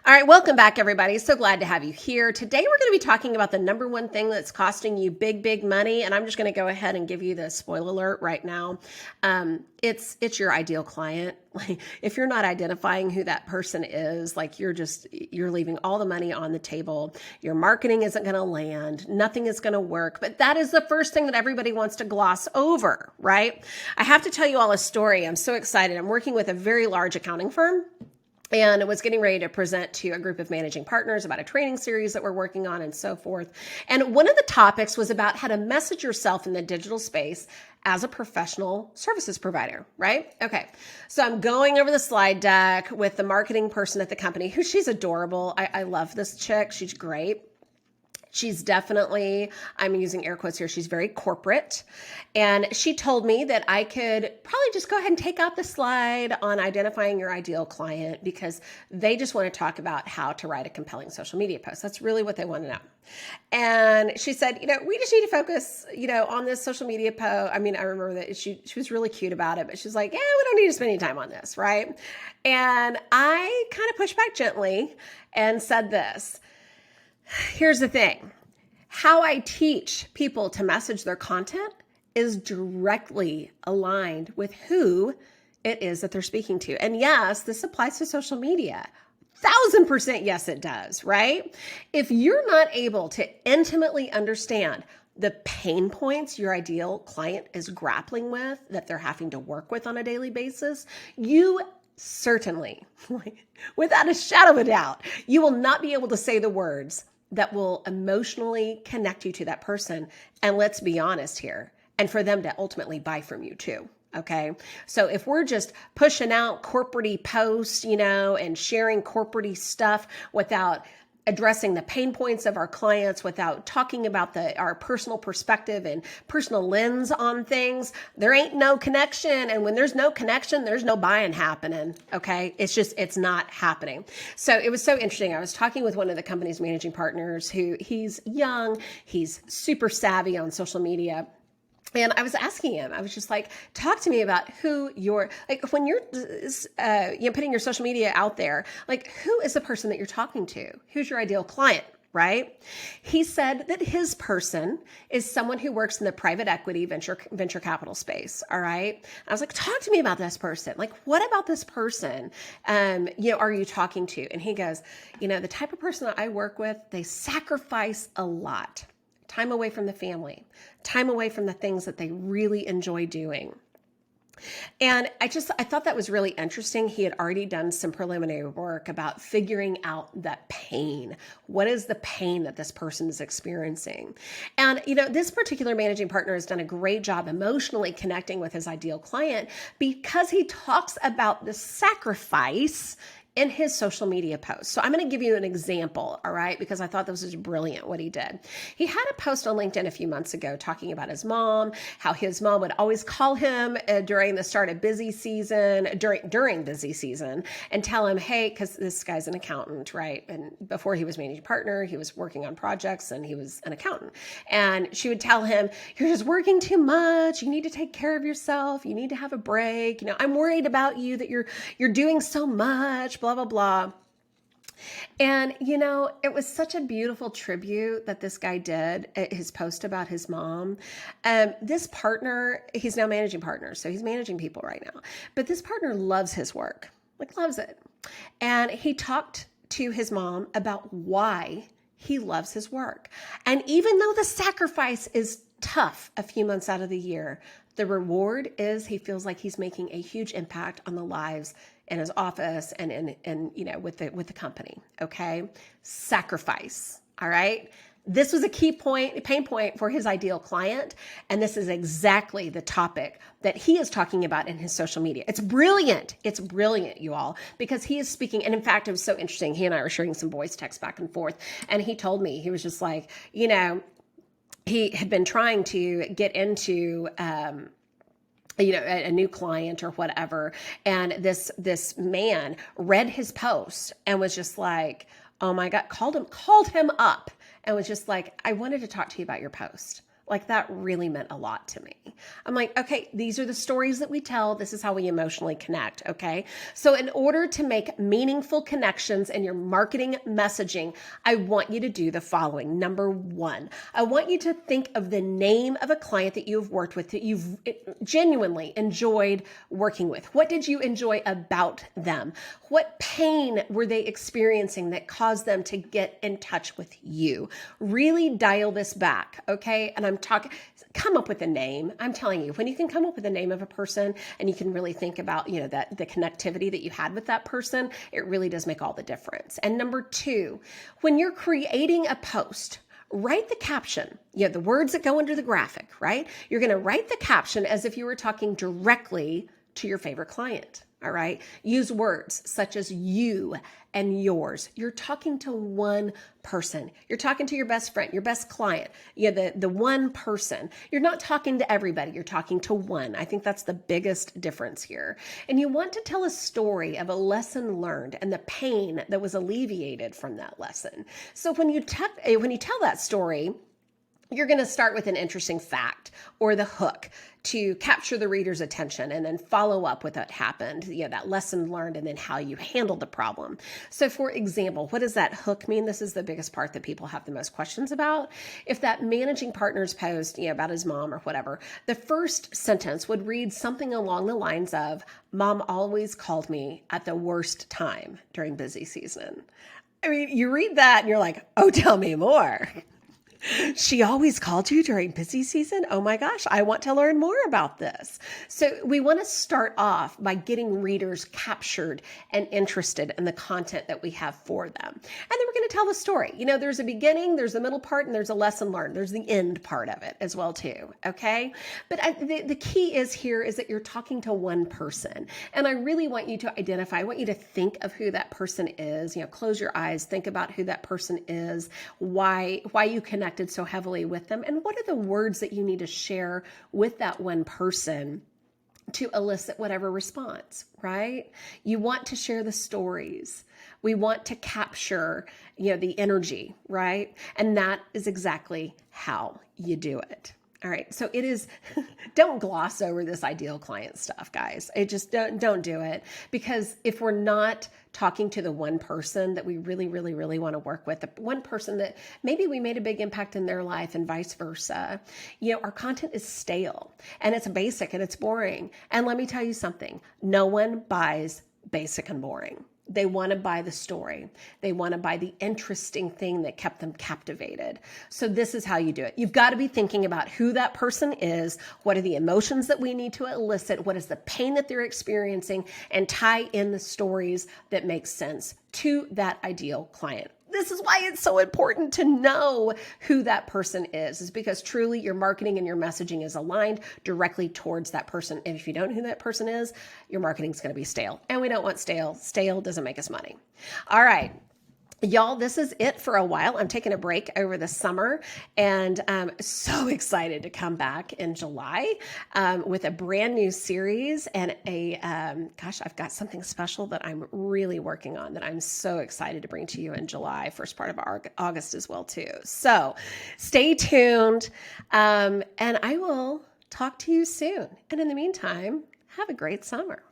All right, welcome back, everybody. So glad to have you here. Today, we're going to be talking about the number one thing that's costing you big, big money. And I'm just going to go ahead and give you the spoiler alert right now. It's your ideal client. Like, if you're not identifying who that person is, like you're leaving all the money on the table. Your marketing isn't going to land. Nothing is going to work. But that is the first thing that everybody wants to gloss over, right? I have to tell you all a story. I'm so excited. I'm working with a very large accounting firm. And was getting ready to present to a group of managing partners about a training series that we're working on and so forth. And one of the topics was about how to message yourself in the digital space as a professional services provider, right? Okay. So I'm going over the slide deck with the marketing person at the company who she's adorable. I love this chick. She's great. She's definitely, I'm using air quotes here, she's very corporate. And she told me that I could probably just go ahead and take out the slide on identifying your ideal client because they just want to talk about how to write a compelling social media post. That's really what they want to know. And she said, we just need to focus, on this social media post. I mean, I remember that she was really cute about it, but she's like, yeah, we don't need to spend any time on this, right? And I kind of pushed back gently and said this. Here's the thing. How I teach people to message their content is directly aligned with who it is that they're speaking to. And yes, this applies to social media. 1000% yes, it does, right? If you're not able to intimately understand the pain points your ideal client is grappling with, that they're having to work with on a daily basis, you certainly, without a shadow of a doubt, you will not be able to say the words that will emotionally connect you to that person. And let's be honest here, and for them to ultimately buy from you too. Okay. So if we're just pushing out corporate posts, and sharing corporate stuff without addressing the pain points of our clients, without talking about our personal perspective and personal lens on things, there ain't no connection. And when there's no connection, there's no buying happening. Okay. It's not happening. So it was so interesting. I was talking with one of the company's managing partners he's young, he's super savvy on social media. And I was asking him, I was just like, talk to me about who you're, like when you're putting your social media out there, like who is the person that you're talking to? Who's your ideal client, right? He said that his person is someone who works in the private equity venture capital space, all right? I was like, talk to me about this person. Like, what about this person, are you talking to? And he goes, the type of person that I work with, they sacrifice a lot. Time away from the family, time away from the things that they really enjoy doing. And I thought that was really interesting. He had already done some preliminary work about figuring out that pain. What is the pain that this person is experiencing? And, this particular managing partner has done a great job emotionally connecting with his ideal client because he talks about the sacrifice in his social media posts. So I'm going to give you an example, all right? Because I thought this was brilliant what he did. He had a post on LinkedIn a few months ago talking about his mom, how his mom would always call him during the start of busy season, during busy season, and tell him, hey, because this guy's an accountant, right? And before he was managing partner, he was working on projects and he was an accountant. And she would tell him, you're just working too much. You need to take care of yourself. You need to have a break. I'm worried about you that you're doing so much, blah, blah, blah. And, it was such a beautiful tribute that this guy did at his post about his mom. This partner, he's now managing partner, so he's managing people right now. But this partner loves his work, loves it. And he talked to his mom about why he loves his work. And even though the sacrifice is tough a few months out of the year, the reward is he feels like he's making a huge impact on the lives in his office and with the company. Okay. Sacrifice. All right. This was a pain point for his ideal client. And this is exactly the topic that he is talking about in his social media. It's brilliant. It's brilliant, you all, because he is speaking. And in fact, it was so interesting. He and I were sharing some voice texts back and forth. And he told me, he was just like, he had been trying to get into, a new client or whatever. And this man read his post and was just like, oh my God, called him up and was just like, I wanted to talk to you about your post. Like that really meant a lot to me. I'm like, okay, these are the stories that we tell. This is how we emotionally connect. Okay. So in order to make meaningful connections in your marketing messaging, I want you to do the following. Number one, I want you to think of the name of a client that you've worked with, that you've genuinely enjoyed working with. What did you enjoy about them? What pain were they experiencing that caused them to get in touch with you? Really dial this back. Okay. And I'm talking, come up with a name. I'm telling you, when you can come up with a name of a person and you can really think about, that the connectivity that you had with that person, it really does make all the difference. And number two, when you're creating a post, write the caption, the words that go under the graphic, right? You're going to write the caption as if you were talking directly to your favorite client. All right. Use words such as you and yours. You're talking to one person. You're talking to your best friend, your best client, the one person. You're not talking to everybody. You're talking to one. I think that's the biggest difference here. And you want to tell a story of a lesson learned and the pain that was alleviated from that lesson. So when you tell that story, you're going to start with an interesting fact or the hook to capture the reader's attention and then follow up with what happened, that lesson learned and then how you handled the problem. So for example, what does that hook mean? This is the biggest part that people have the most questions about. If that managing partner's post, about his mom or whatever, the first sentence would read something along the lines of, "Mom always called me at the worst time during busy season." I mean, you read that and you're like, oh, tell me more. She always called you during busy season? Oh my gosh, I want to learn more about this. So we want to start off by getting readers captured and interested in the content that we have for them. And then we're going to tell the story. There's a beginning, there's a middle part, and there's a lesson learned. There's the end part of it as well too, okay? But the key is that you're talking to one person. And I really want you to identify, I want you to think of who that person is. Close your eyes, think about who that person is, why you connected so heavily with them, and what are the words that you need to share with that one person to elicit whatever response, right? You want to share the stories. We want to capture, the energy, right? And that is exactly how you do it. All right. So it is, don't gloss over this ideal client stuff, guys. It just don't do it, because if we're not talking to the one person that we really, really, really want to work with, the one person that maybe we made a big impact in their life and vice versa, our content is stale and it's basic and it's boring. And let me tell you something, no one buys basic and boring. They want to buy the story. They want to buy the interesting thing that kept them captivated. So this is how you do it. You've got to be thinking about who that person is. What are the emotions that we need to elicit? What is the pain that they're experiencing? And tie in the stories that make sense to that ideal client. This is why it's so important to know who that person is because truly your marketing and your messaging is aligned directly towards that person. And if you don't know who that person is, your marketing is going to be stale. And we don't want stale. Stale doesn't make us money. All right. Y'all, this is it for a while. I'm taking a break over the summer and I'm so excited to come back in July with a brand new series and I've got something special that I'm really working on that I'm so excited to bring to you in July, first part of August as well too. So stay tuned and I will talk to you soon. And in the meantime, have a great summer.